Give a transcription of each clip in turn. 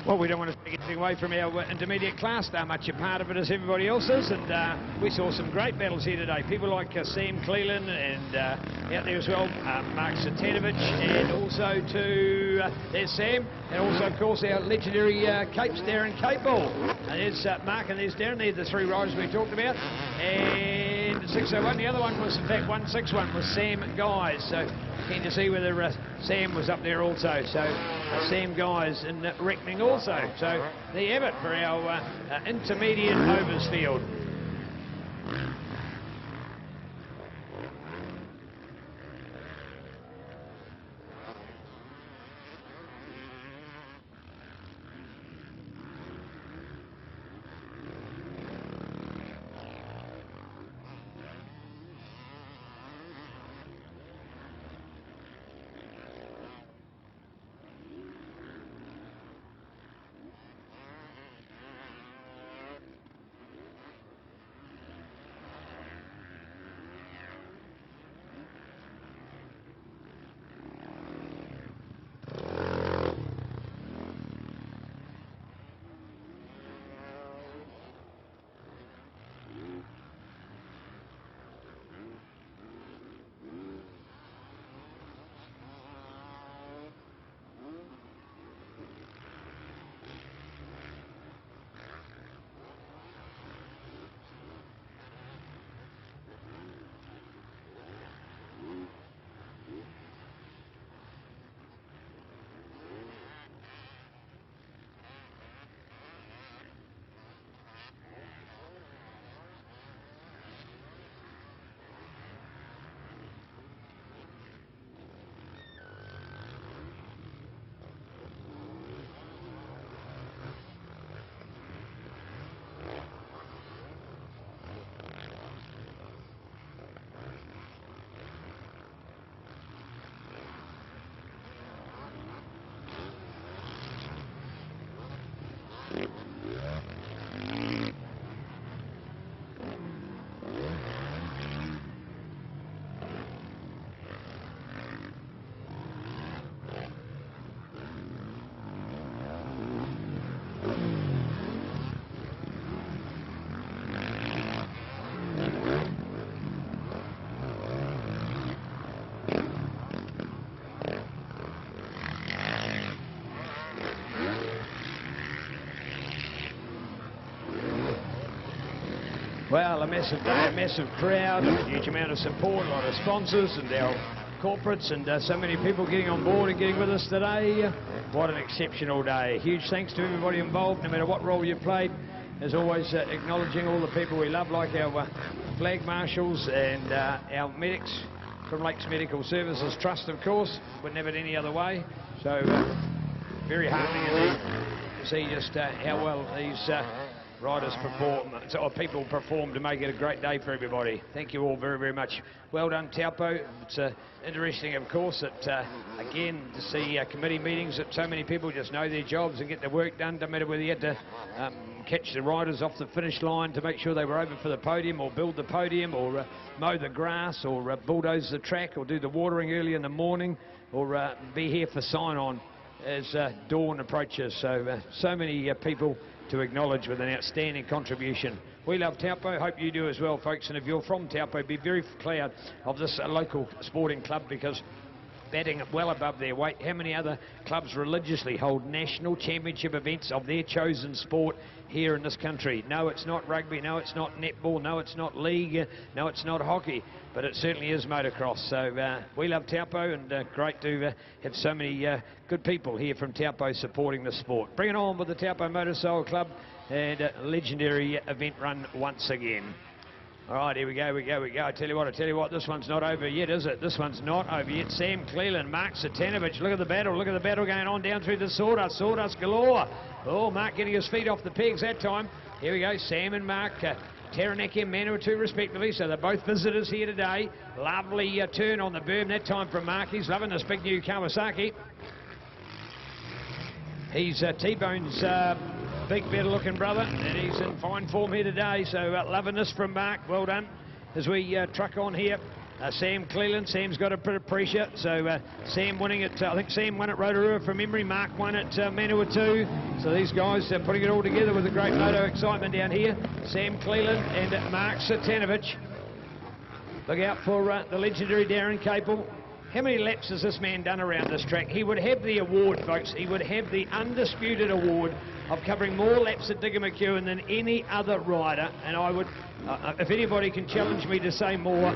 Well, we don't want to take anything away from our intermediate class. They're much a part of it as everybody else is, and we saw some great battles here today. People like Sam Cleland and out there as well, Mark Satanovich, and also there's Sam, and also, of course, our legendary Capes, Darren Capeball. And there's Mark and there's Darren. They're the three riders we talked about. And 601, the other one was, in fact, 161 was Sam Guys. So keen to see whether Sam was up there also. So Sam Guys in reckoning also. So there you have it for our intermediate overs field. Well, a massive day, a massive crowd, a huge amount of support, a lot of sponsors and our corporates, and so many people getting on board and getting with us today. What an exceptional day. Huge thanks to everybody involved, no matter what role you played. As always, acknowledging all the people we love, like our flag marshals and our medics from Lakes Medical Services Trust, of course. Wouldn't have it any other way. So, very heartening indeed to see just how well these riders perform, or people perform to make it a great day for everybody. Thank you all very, very much. Well done, Taupo. It's interesting, of course, that again, to see committee meetings that so many people just know their jobs and get the work done. Don't matter whether you had to catch the riders off the finish line to make sure they were over for the podium, or build the podium, or mow the grass, or bulldoze the track, or do the watering early in the morning, or be here for sign-on as dawn approaches. So, so many people to acknowledge with an outstanding contribution. We love Taupo, hope you do as well, folks, and if you're from Taupo, be very proud of this local sporting club, because batting well above their weight. How many other clubs religiously hold national championship events of their chosen sport here in this country? No, it's not rugby, no, it's not netball, no, it's not league, no, it's not hockey, but it certainly is motocross. So we love Taupo, and great to have so many good people here from Taupo supporting the sport. Bring it on with the Taupo Motorcycle Club, and a legendary event run once again. All right, here we go, I tell you what, this one's not over yet, is it? This one's not over yet. Sam Cleland, Mark Satanovich, look at the battle going on down through the sawdust galore. Oh, Mark getting his feet off the pegs that time. Here we go, Sam and Mark, Taranaki and Manawatu respectively, so they're both visitors here today. Lovely turn on the berm that time from Mark. He's loving this big new Kawasaki. He's T-Bone's big, better looking brother, and he's in fine form here today. So loving this from Mark. Well done as we truck on here Sam Cleland. Sam's got a bit of pressure, so Sam winning it. I think Sam won at Rotorua from memory. Mark won at Manawatu. So these guys are putting it all together with a great moto excitement down here. Sam Cleland and Mark Satanovich. Look out for the legendary Darren Capel. How many laps has this man done around this track? He would have the award, folks. He would have the undisputed award of covering more laps at Digger McEwen than any other rider. And I would, if anybody can challenge me to say more,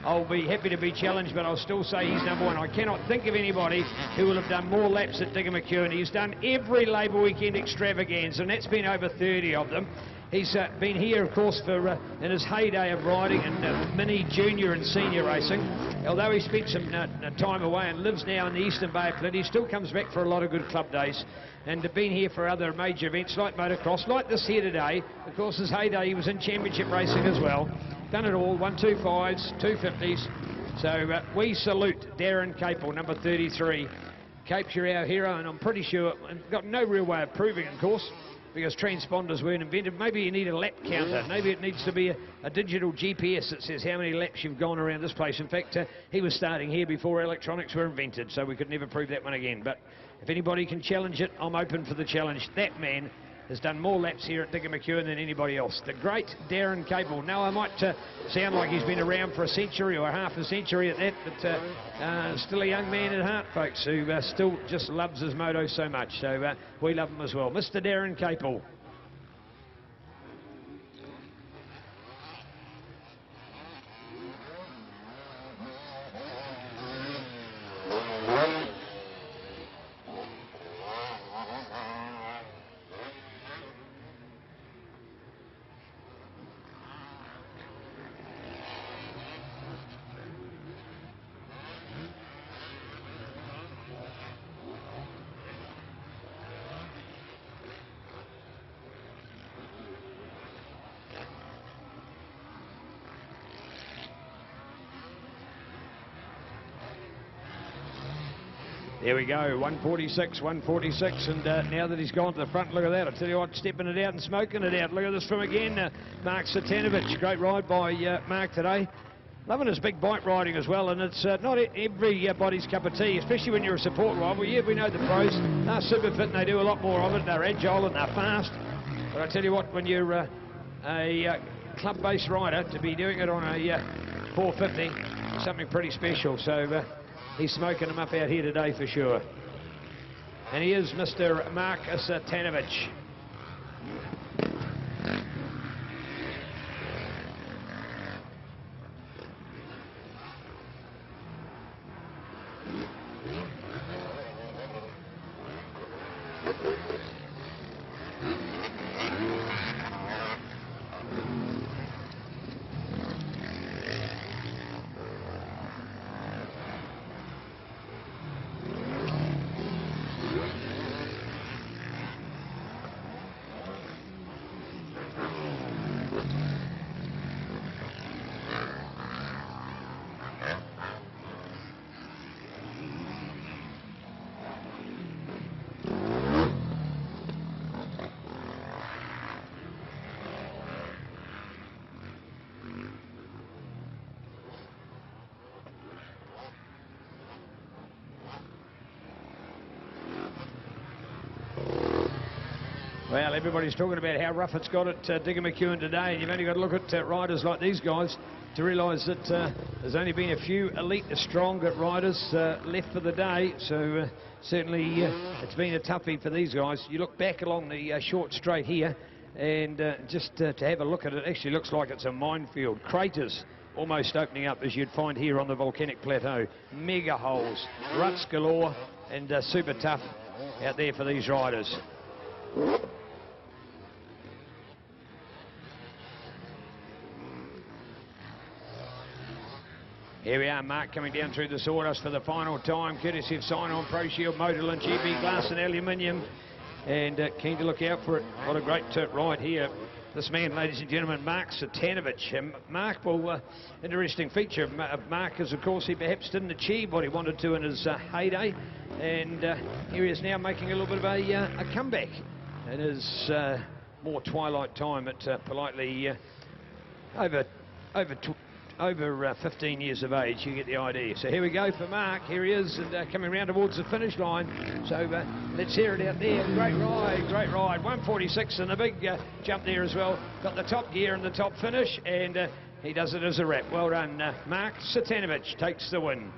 I'll be happy to be challenged, but I'll still say he's number one. I cannot think of anybody who will have done more laps at Digger McEwen. He's done every Labour Weekend extravaganza, and that's been over 30 of them. He's been here, of course, for in his heyday of riding and mini, junior and senior racing. Although he spent some time away and lives now in the Eastern Bay of Flint, he still comes back for a lot of good club days. And been here for other major events like motocross, like this here today. Of course, his heyday, he was in championship racing as well. Done it all, 125s, 250s. So we salute Darren Capel, number 33. Capes, you're our hero, and I'm pretty sure, and got no real way of proving, of course, because transponders weren't invented. Maybe you need a lap counter. Maybe it needs to be a digital GPS that says how many laps you've gone around this place. In fact, he was starting here before electronics were invented, so we could never prove that one again. But if anybody can challenge it, I'm open for the challenge. That man has done more laps here at Digger McEwen than anybody else. The great Darren Capel. Now, I might sound like he's been around for a century or half a century at that, but still a young man at heart, folks, who still just loves his moto so much. So we love him as well. Mr. Darren Capel. There we go, 146, 146, and now that he's gone to the front, look at that. I tell you what, stepping it out and smoking it out. Look at this from again, Mark Satanovich. Great ride by Mark today. Loving his big bike riding as well, and it's not everybody's cup of tea, especially when you're a support rider. Well, yeah, we know the pros, they're super fit and they do a lot more of it. They're agile and they're fast. But I tell you what, when you're a club-based rider, to be doing it on a 450 is something pretty special. So he's smoking them up out here today for sure. And he is Mr. Mark Satanovich. Well, everybody's talking about how rough it's got at Digger McEwen today, and you've only got to look at riders like these guys to realise that there's only been a few elite, strong riders left for the day. So certainly it's been a toughie for these guys. You look back along the short straight here, and just to have a look at it, actually looks like it's a minefield. Craters almost opening up, as you'd find here on the volcanic plateau. Mega holes, ruts galore, and super tough out there for these riders. Here we are, Mark coming down through the sawdust for the final time, courtesy of Sign-On, Pro Shield, Motorland, GB Glass and Aluminium, and keen to look out for it. What a great ride here. This man, ladies and gentlemen, Mark Satanovich. Mark, well, interesting feature of Mark is, of course, he perhaps didn't achieve what he wanted to in his heyday, and here he is now making a little bit of a comeback in his more twilight time at politely over over 15 years of age, you get the idea. So here we go for Mark. Here he is, and coming round towards the finish line. So let's hear it out there. Great ride, great ride. 146 and a big jump there as well. Got the top gear and the top finish, and he does it as a wrap. Well done, Mark. Satanovic takes the win.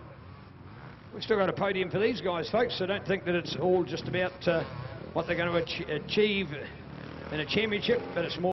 We've still got a podium for these guys, folks, so don't think that it's all just about what they're going to achieve in a championship, but it's more